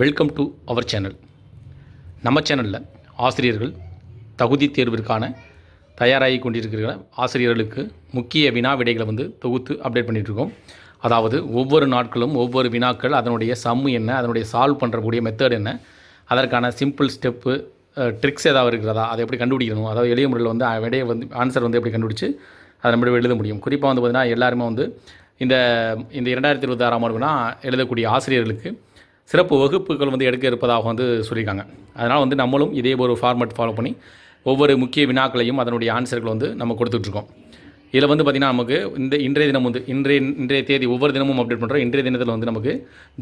Welcome to our channel. நம்ம சேனலில் ஆசிரியர்கள் தகுதி தேர்விற்கான தயாராகி கொண்டிருக்கிற ஆசிரியர்களுக்கு முக்கிய வினா விடைகளை தொகுத்து அப்டேட் பண்ணிகிட்ருக்கோம். அதாவது ஒவ்வொரு நாட்களும் ஒவ்வொரு வினாக்கள், அதனுடைய சம்மு என்ன, அதனுடைய சால்வ் பண்ணுறக்கூடிய மெத்தட் என்ன, அதற்கான சிம்பிள் ஸ்டெப்பு ட்ரிக்ஸ் ஏதாவது இருக்கிறதா, அதை எப்படி கண்டுபிடிக்கணும், அதாவது எளிய முறையில் விடையை ஆன்சர் எப்படி கண்டுபிடிச்சி அதை நம்ம எழுத முடியும். குறிப்பாக பார்த்திங்கன்னா எல்லாருமே இந்த 2026ஆம் ஆண்டுனா எழுதக்கூடிய ஆசிரியர்களுக்கு சிறப்பு வகுப்புகள் எடுக்க இருப்பதாக சொல்லியிருக்காங்க. அதனால் நம்மளும் இதே ஒரு ஃபார்மேட் ஃபாலோ பண்ணி ஒவ்வொரு முக்கிய வினாக்களையும் அதனுடைய ஆன்சர்கள் நம்ம கொடுத்துட்ருக்கோம். இதில் பார்த்திங்கன்னா நமக்கு இன்றைய தினம் இன்றைய தேதி ஒவ்வொரு தினமும் அப்டேட் பண்ணுறோம். இன்றைய தினத்தில் நமக்கு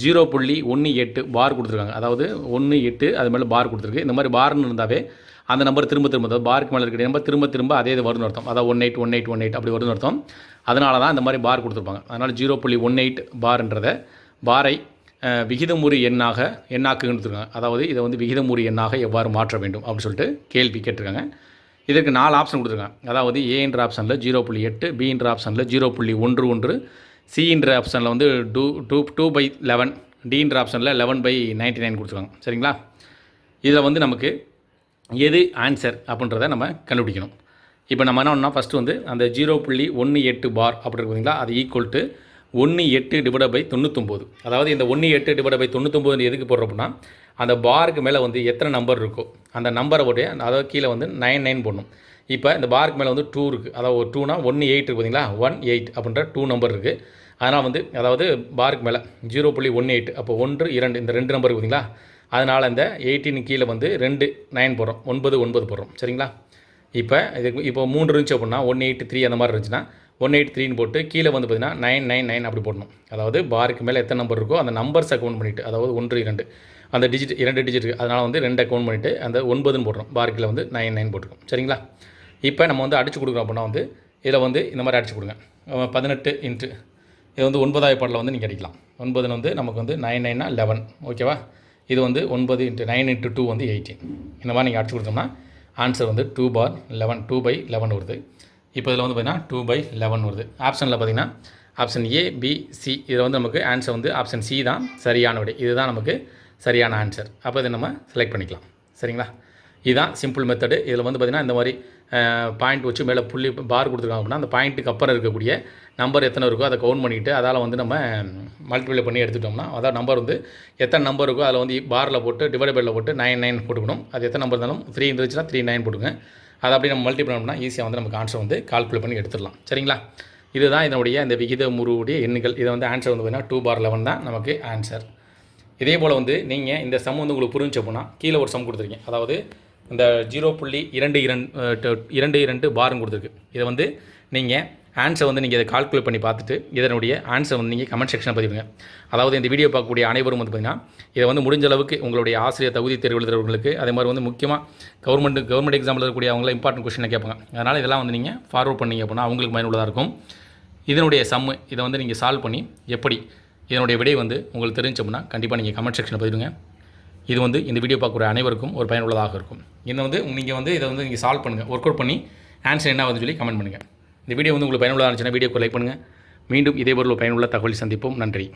0.18 பார் கொடுத்துருக்காங்க. அதாவது 1.8 அது மேலே பார் கொடுத்துருக்கு. இந்த மாதிரி பார்னு இருந்தாவே அந்த நம்பர் திரும்ப அதாவது பாருக்கு மேலே இருக்கிற நம்பர் திரும்ப அதே இது வரும்னு அர்த்தம். அதாவது 18 அப்படி வரும்னு அர்த்தம். அதனால தான் இந்த மாதிரி பார் கொடுத்துருப்பாங்க. அதனால் 0.18 பார்ன்றதை பாரை விகிதமுறு எண்ணாக்குன்னு கொடுத்துருக்காங்க. அதாவது இதை விகிதமுறு எண்ணாக எவ்வாறு மாற்ற வேண்டும் அப்படின்னு சொல்லிட்டு கேள்வி கேட்டிருக்காங்க. இதற்கு 4 ஆப்ஷன் கொடுத்துருக்காங்க. அதாவது ஏ என்ற ஆப்ஷனில் 0.8, பி என்ற ஆப்ஷனில் 0.11, சி என்ற ஆப்ஷனில் 2/11, டி என்ற ஆப்ஷனில் 11/99 கொடுத்துருக்காங்க. சரிங்களா? இதில் நமக்கு எது ஆன்சர் அப்படின்றத நம்ம கண்டுபிடிக்கணும். இப்போ நம்ம என்ன பண்ணால் ஃபஸ்ட்டு அந்த 0.18 பார் அப்படி இருக்குங்களா, அது ஈக்குவல் டு 1/8/99. அதாவது இந்த 1/8/99 எதுக்கு போடுறோம் அப்படின்னா, அந்த பாருக்கு மேலே எத்தனை நம்பர் இருக்கோ அந்த நம்பரை போட்டு, அதாவது கீழே 99 போடணும். இப்போ இந்த பாருக்கு மேலே 2 இருக்குது. அதாவது ஒரு 2னா 18 இருக்குது பார்த்தீங்களா, 18 அப்படின்ற 2 நம்பர் இருக்குது. அதனால் அதாவது பாருக்கு மேலே 0.18, அப்போ 1, 2 இந்த 2 நம்பர் இருக்குதுங்களா, அதனால் இந்த 18 கீழே 2 9 போடுறோம், 9 போடுறோம். சரிங்களா? இப்போ 3 இருந்துச்சு அப்படின்னா 183 அந்த மாதிரி இருந்துச்சுன்னா 183ன்னு போட்டு கீழே பார்த்திங்கன்னா 999 அப்படி போடணும். அதாவது பாருக்கு மேலே எத்தனை நம்பர் இருக்கோ அந்த நம்பர்ஸை கவுண்ட் பண்ணிவிட்டு, அதாவது 1, 2 அந்த டிஜிட் 2 டிஜிட் இருக்குது. அதனால் 2 கவுண்ட் பண்ணிவிட்டு அந்த 9ன்னு போடுறோம். பாருக்கில் 99 போட்டுருக்கோம். சரிங்களா? இப்போ நம்ம அடிச்சு கொடுக்குறோம் அப்படின்னா இதில் இந்த மாதிரி அடிச்சு கொடுங்க. 18 இன்ட்டு இது 9வது பாடலில் நீங்கள் அடிக்கலாம். 9 நமக்கு 99 11. ஓகேவா? இது 9 × 9 × 2 18. இந்த மாதிரி நீங்கள் அடிச்சு கொடுத்தோம்னா ஆன்சர் 2/11 2/11 வருது. இப்போ இதில் பார்த்திங்கன்னா 2/11 வருது. ஆப்ஷனில் பார்த்திங்கன்னா ஆப்ஷன் ஏ, பி, சி இதில் நமக்கு ஆன்சர் ஆப்ஷன் சி தான் சரியான விடை. இதுதான் நமக்கு சரியான ஆன்சர். அப்போ இதை நம்ம செலக்ட் பண்ணிக்கலாம். சரிங்களா? இதுதான் சிம்பிள் மெத்தடு. இதில் பார்த்திங்கன்னா இந்த மாதிரி பாயிண்ட் வச்சு மேலே புள்ளி பார் கொடுத்துருக்காங்க அப்படின்னா அந்த பாயிண்ட்டுக்கு அப்புறம் இருக்கக்கூடிய நம்பர் எத்தனை இருக்கோ அதை கவுண்ட் பண்ணிவிட்டு அதால் நம்ம மல்டிப்ளை பண்ணி எடுத்துட்டோம்னா, அதாவது நம்பர் எத்தனை நம்பர் இருக்கோ அதில் பாரில் போட்டு டிவைடபிளில் போட்டு 99 போட்டுக்கணும். அது எத்தனை நம்பர் இருந்தாலும் 3 இருந்துச்சுன்னா 39 போட்டுங்க. அதை அப்படி நம்ம மல்டிப்ளை பண்ணோம்னா ஈஸியாக நமக்கு ஆன்சர் கால்குலேட் பண்ணி எடுத்துடலாம். சரிங்களா? இதுதான் இதனுடைய இந்த விகிதமுறுடைய எண்ணுகள். இதை ஆன்சர் பார்த்திங்கன்னா 2/11 தான் நமக்கு ஆன்சர். இதே போல் நீங்கள் இந்த சம் உங்களுக்கு புரிஞ்சு அப்படின்னா கீழே ஒரு சம் கொடுத்துருக்கீங்க. அதாவது இந்த 0.22 பாருன்னு கொடுத்துருக்கு. இதை நீங்கள் ஆன்சர் நீங்கள் இதை கால்குலேட் பண்ணி பார்த்துட்டு இதனுடைய ஆன்சர் நீங்கள் கமெண்ட் செக்ஷனில் பதிவுங்க. அதாவது இந்த வீடியோ பார்க்கக்கூடிய அனைவரும் பார்த்திங்கன்னா இதை முடிஞ்ச அளவுக்கு உங்களுடைய ஆசிரியர் தகுதி தேர்வு எழுதுறவங்களுக்கு, அதே மாதிரி முக்கியமாக கவர்மெண்ட் எக்ஸாம்பிள் இருக்கக்கூடிய அவங்கள இம்பார்ட்டன்ட் கொஸ்டினை கேட்பாங்க. அதனால் இதெல்லாம் நீங்கள் ஃபார்வர்ட் பண்ணிங்க அப்படின்னா அவங்களுக்கு பயனுள்ளதாக இருக்கும். இதனுடைய சம்மு இதை நீங்கள் சால்வ் பண்ணி எப்படி இதனுடைய விடை உங்களுக்கு தெரிஞ்சோம்னா கண்டிப்பாக நீங்கள் கமெண்ட் செக்ஷனில் பதிவுங்க. இது இந்த வீடியோ பார்க்கக்கூடிய அனைவருக்கும் ஒரு பயனுள்ளதாக இருக்கும். இன்னும் நீங்கள் இதை நீங்கள் சால்வ் பண்ணுங்கள், ஒர்க் அவுட் பண்ணி ஆன்சர் என்ன சொல்லி கமெண்ட் பண்ணுங்கள். இந்த வீடியோ உங்களுக்கு பயனுள்ளதாக இருந்துச்சுன்னா வீடியோக்கு லைக் பண்ணுங்கள். மீண்டும் இதே ஒரு பயனுள்ள தகவல் சந்திப்போம். நன்றி.